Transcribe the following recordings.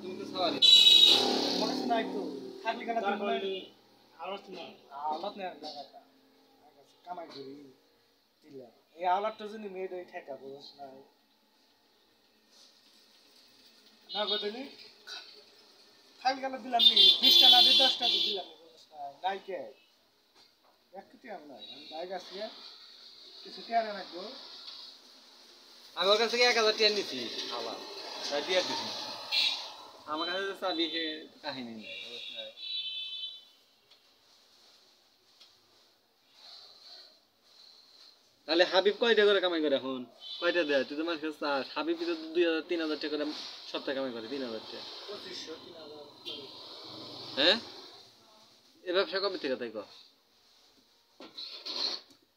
তুমি তো সওয়ালি মনে শোনা একটু থাকলে কেন আওলাদ না আওলাদ নেই জায়গাটা কামাই করি দিলাম এই আওলাদটা যদি মেয়ে দই ঠেকা বুঝছ না না গতনি খাইল কেন দিলাম নি 20টা না 10টা তো দিলাম বুঝছ না নাইকে একটি আমরা বাইক আছে কিছু কেন রাখবো আমার কাছ থেকে 1000 টাকা নিছি আবার তাই দিয়ে দিছি আমার কাছে তো চাবি কাহিনী নেই অবশ্যই তাহলে হাবিব কয়টা করে কামাই করে এখন কয়টা দেয় তুই তো মানুষের চাস হাবিব তো 2000 3000 টাকা করে সপ্তাহে কামাই করে 3000 টাকা 2500 3000 হ্যাঁ এই ব্যবসা কবে থেকে তাই কর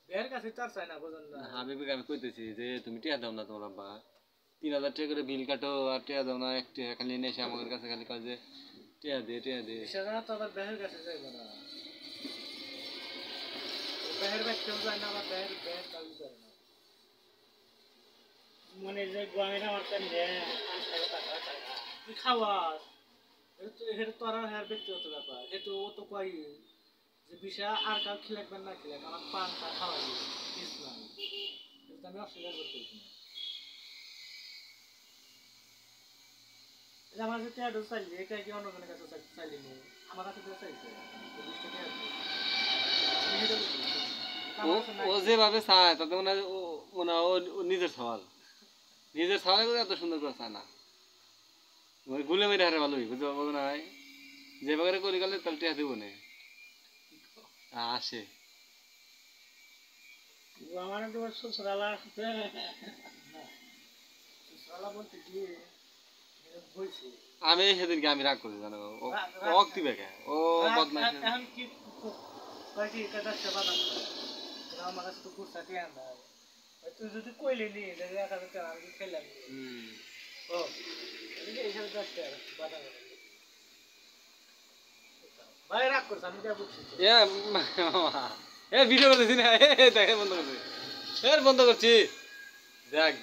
বের কাছে তার চাই না বুঝন না হাবিবকে আমি কইতেছি যে তুমি টিয়া দাও না তোমার আব্বা 3000 টাকা করে বিল কাটো আর টিয়া দাও না একটা খালি এনে এসে আমাদের কাছে খালি কয় যে টিয়া দে সেটা তো আবার বেহের কাছে যাইবো না বেহের ব্যক্তিও যায় না আবার বেহের কাজ করে না মানে যে গোয়ামের আমার কাছে টাকা তুই খাওয়াস এটা তো আর হ্যার ব্যক্তিগত ব্যাপার এটা ও তো কই যে বিষয় আর কাউ খেলাকবেন না খেলাক আমার পানটা খাওয়াই পিস নাই এটা আমি অস্বীকার করতেছি না এটা আমার কাছে টাকা চাইলে এটা কি অন্য জনের কাছে চাইলি নি আমার কাছে তো চাইছে 20 টাকা ও যেভাবে চায় তাতে মনে হয় ও নিজের সওয়াল করে এত সুন্দর করে চায় না ওই গুলে মেরে হারে ভালোই বুঝতে না ভাই যেভাবে করি গেলে তাহলে টিয়া দেবো না আসে আমার তোমার শ্বশুরালা সুসরালা বলতে কি বলছি আমি সেদিনকে আমি রাগ করি জানো ও দিবে কে ও বদমাইশ এখন কি কয় কি এটা সেবা দান করে আমার কাছে তো কুরসা টিয়া না তুই যদি কইলি নি যে 1000 টাকা আমি খেলাম ও এই হিসাবে 10 টাকা বাধা করে ভাই রাগ করছ আমি যা বুঝছি এ ভিডিও করতেছি না দেখে বন্ধ করছি বন্ধ করছি দেখ